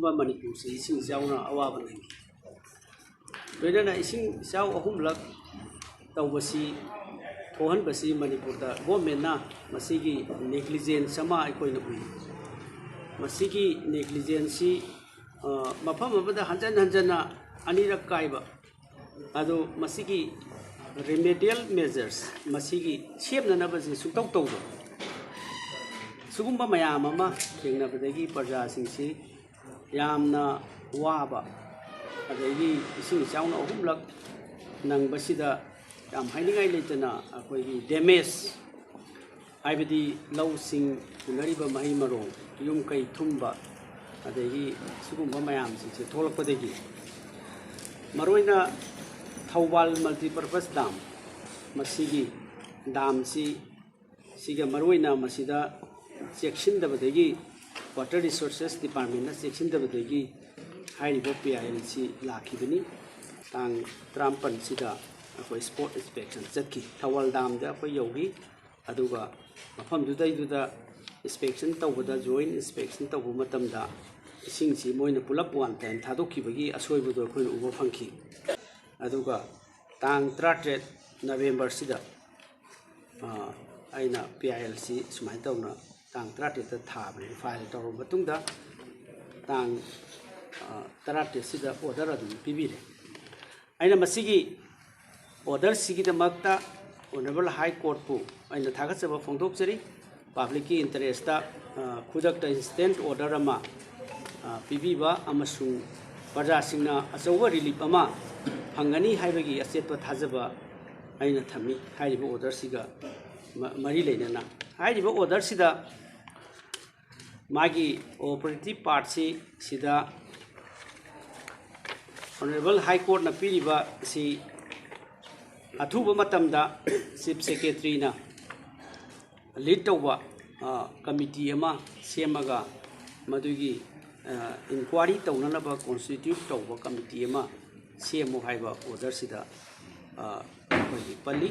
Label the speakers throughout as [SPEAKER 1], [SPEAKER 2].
[SPEAKER 1] मनपुर से इसिंग चाउना अवाब नहीं लोनना इसिंग चाउ अहुमलक तौबसी थोहनबसी मनपुर गवर्नमेंटना मसीगी नेग्लिजेंस अमा अखोइना उइ मसीगी नेग्लिजेंसी मफम अमदा हंजन हंजना अनिरक काइबा अदो मसीगी रेमेडियल मेजर्स मसीगी सेमननबसी सुतौ तौबा सुगुम्बा मयाम अमा थेंगनबदगी प्रजासिंगसी यामना वाबा अदगी इसिंग चाउना अहुमलक नंगबसिदा याम हाइनिंगाइ लेतना अखोइगी डैमेज हाइबदी लौसिंग उनरिबा महि मरो युम कै थुम्बा अदगी सुगुम्बा मयाम सिंसे थोलकपदगी मरोइना थौबाल मल्टीपर्पस डाम मसीगी डाम सिगा मरोइना मसिदा चेक्सिनदबदगी वाटर रिसोर्सेस डिपार्टमेंट चेक्सिनदबदगी हाइरिबो PILC लाखिबनी तांग 53 सिदा अखोइ स्पोर्ट इंस्पेक्शन चतकी थवाल डाम दा अखोइ यौगी अदुगा मफम दुदा इंस्पेक्शन तौबदा जॉइंट इंस्पेक्शन तौबो मतमदा इसिंगसी मोइना पुलप वन टाइम थादोखिबगी असोइबदो अखोइना उबो फंखी अदुगा तांग 38 नवेम्बर सिदा अइना PILC सुमाइ तौना तांग 38 थाबने फाइल तौर मतुंगदा तांग 38 सिदा ऑर्डर अदुम पिबिरे अइना मसिगी ऑर्डर सिगिदमक्ता ऑनरेबल हाई कोर्ट पु अइना थागतसबा फोंदोकजरी पब्लिक की इंटरेस्ट खुदकता इंस्टेंट ऑर्डर अमा पिबिबा अमसुंग प्रजासिंगना अचौबा रिलीफ अमा फंगनी हाइबगी अचेतपा थाजबा अइना थमी हाइरिबो ऑर्डर सिगा मरी लेना हाइरिबो ऑर्डर सिदा मागी ऑपरेटिव पार्ट सिदा ऑनरेबल हाई कोर्ट ना पीरिबा सी अथुबा मतमदा चीफ सेक्रेटरी ना लीड तौबा कमिटी अमा सेमगा मदुगी इंक्वायरी तौननबा कॉन्स्टिट्यूट तौबा कमिटी अमा सेमो हाइबा ऑर्डर सिदा पल्ली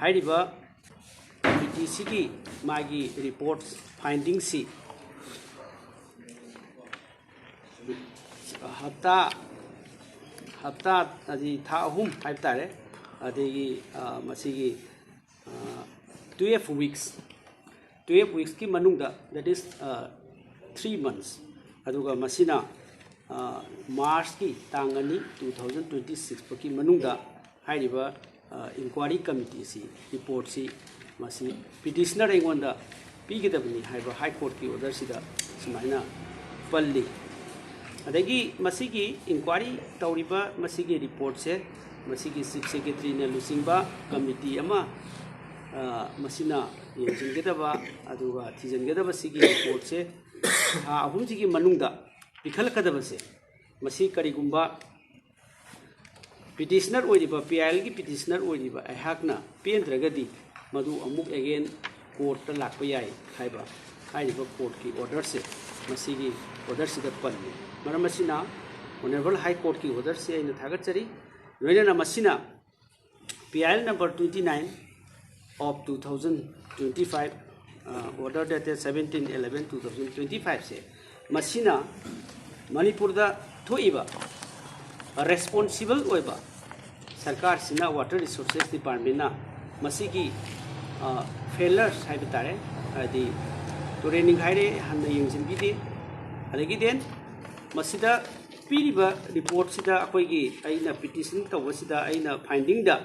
[SPEAKER 1] हाइरिबा कमिटी सिगी मागी रिपोर्ट फाइंडिंग सी हफ्ता अदी था अहुम हाइब तारे अदेगी मसीगी 12 weeks की मनुंगदा that is 3 months अदुगा मसीना मार्च की तांगनी 2026 पकी मनुंगदा हाइरिबा इंक्वायरी कमिटी सी रिपोर्ट सी मसी पिटिशनर एंगोंदा पीगदबनी हाइबा हाई कोर्ट की ऑर्डर सिदा सुमाइना पल्ली अदगी मसीगी इंक्वायरी तौरिबा मसीगी रिपोर्ट से मसीगी चीफ सेक्रेटरी ने लुसिंबा कमिटी अमा मसीना येंजिनगदबा अदुगा थिजनगदबा सिगी रिपोर्ट से था अहुम सिगी मनुंगदा पिखलकदबा से मसी करिगुंबा पिटिशनर ओइरिबा PIL की पिटिशनर ओइरिबा अहाकना पेंद्रगदी मधु अमुक अगेन कोर्ट लाखपा याय हाइबा हाइरिबा कोर्ट की ऑर्डर से मसीगी ऑर्डर सिदा पल्ली मरम मसीना ऑनरेबल हाई कोर्ट की ऑर्डर से अइना थागतचरी लोइना मसीना PIL number 29 of 2025 order dated 17/11/2025 से मसीना मणिपुर दा थोइबा रेस्पॉन्सिबल ओइबा सरकार सिना वाटर रिसोर्सेस डिपार्टमेंट ना मसीगी फेलर्स हाइब तारे अदी टोरेनिंग हाइरे हन्ना यंजिनबिदे अदगी देन मसीदा पीरिबा रिपोर्ट सिदा अखोइगी अइना पिटिशन तौबसिदा अइना फाइंडिंग दा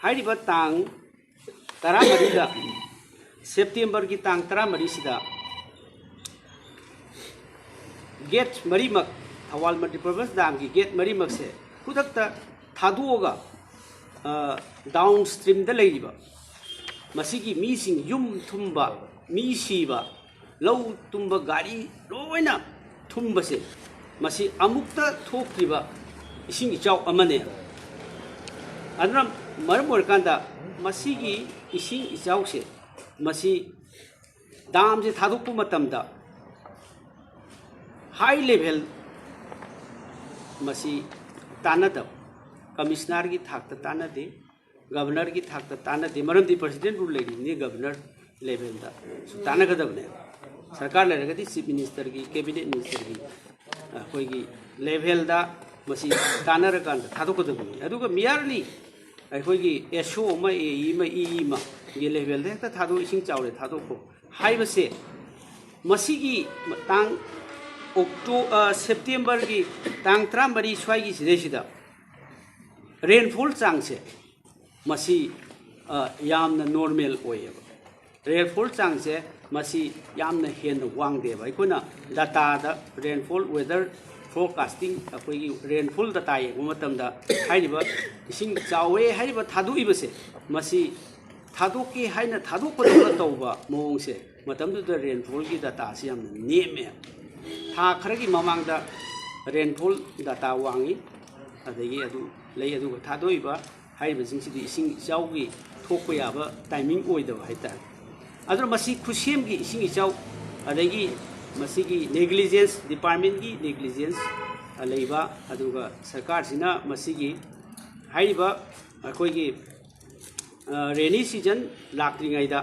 [SPEAKER 1] हाइरिबा तांग 13 सेप्टेम्बर की तांग 13 गेट मरीमक थवाल मल्टीपर्पस डाम की गेट मरीमक से खुदकता थादोगा डाउन स्ट्रीम दा लेरिबा मसीगी मीसिंग युम थुम्बा मी सीबा लौ तुम्बा गाड़ी लोइना थुम्बसे मसी अमुक्ता थोक्रिबा इसिंग इचाउ अमने अदना मरम ओरकांदा मसीगी इसिंग इचाउ से मसी दाम से थादोकपु मतमदा हाई लेवल मसी तानदब कमिश्नर की थाकता तानदे गवर्नर की थाकता तानदे मरमदी प्रेसिडेंट रूल लेनी गवर्नर लेवल दा तानगदबने सरकार लेरगदी चीफ मिनिस्टर की कैबिनेट मिनिस्टर की अखोगी लेवल दा मसी तानरकान थादोकदबनी अदुगा मियरली अखोगी एसओ मा ए मा ई मा ये लेवल दे थादो इसिंग चावरे थादोको हाइबसे मसीगी तांग सेप्टेम्बर की तांग 13 स्वाई सिदेसिदा रेनफॉल चांग से मसी यामना नॉर्मल ओयेबा रेनफॉल चांग से मसी यामना हेन वांगदेबा अखोना डाटा दा रेनफॉल वेदर फोरकास्टिंग अखोगी रेनफॉल डाटा येबा मतमदा हाइरिबा इसिंग चावे हाइरिबा थादुइबसे मसी थादोके हाइना थादोकदबा तौबा मोंगसे मतमदुदा रेनफॉल की डाटा से यामना नेमे था खरगी ममांगदा रेनफॉल डाटा वांगी अदगी अदु लई अदु थादोइबा हाइबसिंगसिदी इसिंग इचाउगी थोकपा याबा टाइमिंग ओइदबा हाइता अदु मसी खुसेम की इसिंग इचाउ अदगी मसीगी नेग्लिजेंस डिपार्टमेंट की नेग्लिजेंस लईबा अदुगा सरकार सिना मसीगी हाइबा अखोगी रेनी सीजन लाक्त्रिङैदा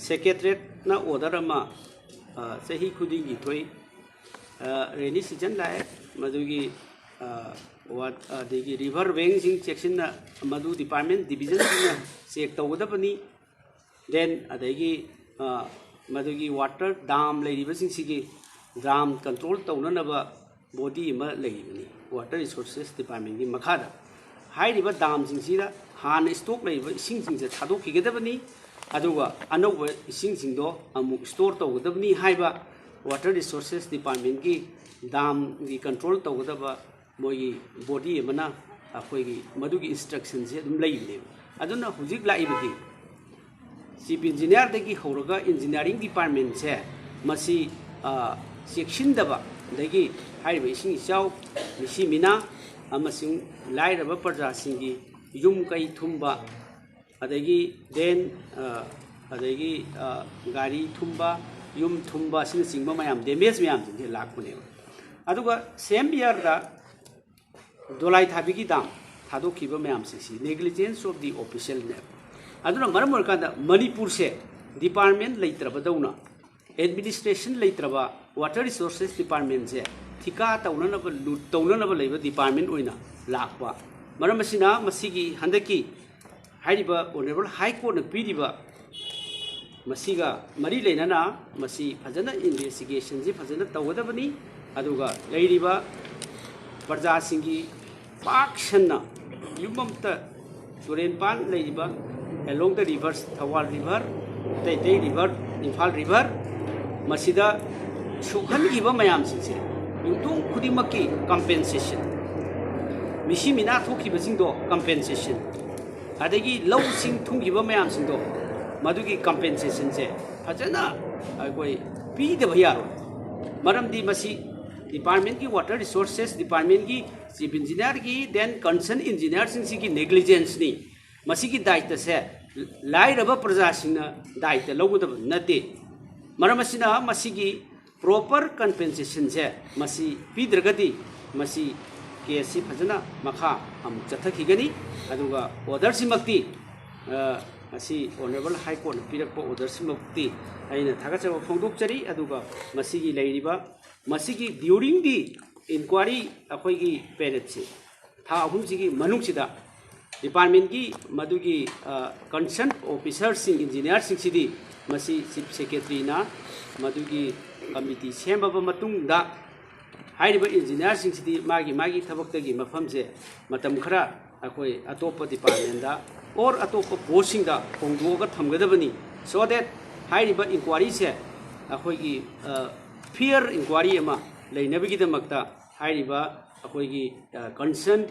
[SPEAKER 1] सेक्रेटरीट ना ऑर्डर अमा सही खुदी की थोई रेनी सीजन लाए मधुगी अदगी रिवर बैंक सिंग चेक्शन मधु डिपार्टमेंट डिवीजन सिंग चेक तौगदबनी देन अदगी मधुगी वाटर डाम लेरिबसिंग सिगी डाम कंट्रोल तौननबा बॉडी अमा लेरिबनी वाटर रिसोर्सेस डिपार्टमेंट की मखादा हाइरिबा डाम सिंग सिदा हान स्टॉक लेरिबा इसिंग सिंग से थादोखिगदबनी अदुगा अनौबा इसिंग सिंगदो अमुक स्टोर तौगदबनी हाइबा वाटर रिसोर्सेस डिपार्टमेंट की डाम की कंट्रोल तौगदबा मोगी बॉडी अमना अखोगी मधुगी इंस्ट्रक्शन से अदुम लेइबने अदुना हुजिक लाइबदी चीफ इंजीनियर दगी हौरगा इंजीनियरिंग डिपार्टमेंट से मसी सेक्शनदबा दगी हाइबा इसिंग इचाउ मिसी मिना अमसिंग लाइरबा प्रजासिंगी युम कई थुंबा अदगी देन अदगी गाड़ी थुंबा युम थुंबा सिन सिंगबा मयाम डैमेज मयाम सिंगे लाखने अदुगा सेम ईयर दा दोलाई थाबिगी दाम थादोखिबा मयाम सिंसी नेग्लिजेंस ऑफ द ऑफिशियल ने अदुना मरम ओरकांदा मणिपुर से डिपार्टमेंट लेत्रबदौना एडमिनिस्ट्रेशन लेत्रबा वाटर रिसोर्सेस डिपार्टमेंट से थिका तौननबा लूट तौननबा लेबा डिपार्टमेंट ओइना लाखबा मरम मसिना मसिगी हंदकी हाइरिबा ऑनरेबल हाई कोर्ट पीरिबा मसीगा मरी लेना मसी फजना इन्वेस्टिगेशन जी फजना तौगदबनी अदुगा लेरिबा प्रजा सिंगी पाक्सना युममता तुरेनपान लेरिबा along the rivers Thawal river Tei river Imphal river masida sukhangiba mayam singse yungtung khudimaki compensation misi mina thokiba singdo compensation adagi low sing thungiba mayam singdo madugi compensation se fajana agoi pi de bhayaro maramdi masi department ki water resources department ki chief engineer ki then concerned engineer sing ki negligence ni मसी की दायित्व से लाइरब प्रजा सिंह दायित्व लौगदब नते मरम असिना मसी की proper compensation से मसी पीद्रगदी मसी केसी फजना मखा हम चथखिगनी अदुगा ऑर्डर सिमक्ति मसी ऑनरेबल हाई कोर्ट पिरक ऑर्डर सिमक्ति अइना थागचब फोंदोकचरी अदुगा मसी की लेरिबा मसी की ड्यूरिंग दी इंक्वायरी अखोई की पेरेट से था अहुम सिगी मनुसिदा डिपार्टमेंट की मधुगी कंसर्न ऑफिसर सिंह इंजीनियर सिंह सिदी मसी चीफ सेक्रेटरी ना मधुगी कमिटी सेमबा मतुंगदा हाइरिबा इंजीनियर सिंह सिदी मागी थबक्तगी मफम से मतम खरा अखोई अतोप डिपार्टमेंट दा और अतोप पोस्ट सिंह दा होंदोगा थमगदबनी सो दैट हाइरिबा इंक्वायरी से अखोई फेयर इंक्वायरी अमा लेनबगी दमक्ता हाइरिबा अखोई कंसर्न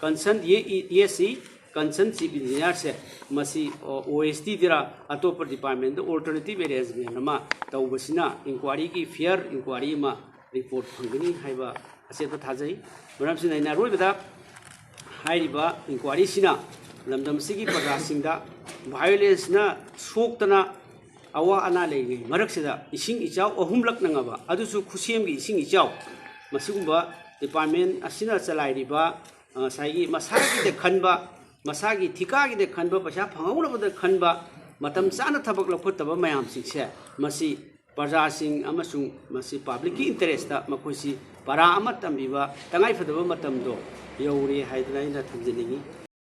[SPEAKER 1] कंसर्न ये सी कंसर्न चीफ इंजीनियर से मसी ओएसटी दिरा अतोप डिपार्टमेंट ऑल्टरनेटिव अरेंजमेंट अमा तौबसिना इंक्वायरी की फेयर इंक्वायरी मा रिपोर्ट फंगनी हाइबा असेत थाजई मरम सिना इना रोइबदा हाइरिबा इंक्वायरी सिना लमदम सिगी प्रजासिंगदा वायलेंस ना सोक्तना अवा अना लेगी मरकसिदा इसिंग इचाव अहुमलक नंगाबा अदुसु खुसेम की इसिंग इचाव मसिगुंबा डिपार्टमेंट असिना चलाइरिबा साइगी मसागी दे खनबा मसागी ठिका की दे खनबा पैसा फंगौनबद खनबा ꯃꯇꯝ ꯆꯥꯅ ꯊꯕꯛ ꯂꯧꯈꯠꯇꯕ ꯃꯌꯥꯝꯁꯤꯡꯁꯦ ꯃꯁꯤ ꯄ꯭ꯔꯖꯥꯁꯤꯡ ꯑꯃꯁꯨꯡ ꯃꯁꯤ ꯄꯥꯕ꯭ꯂꯤꯛꯀꯤ ꯏꯟꯇꯔꯦꯁꯇ ꯃꯈꯣꯏꯁꯤ ꯄꯔꯥ ꯑꯃ ꯇꯝꯕꯤꯕ ꯇꯉꯥꯏꯐꯗꯕ ꯃꯇꯝꯗꯣ ꯌꯧꯔꯦ ꯍꯥꯏꯗꯅ ꯑꯩꯅ ꯊꯝꯖꯅꯤꯡꯏ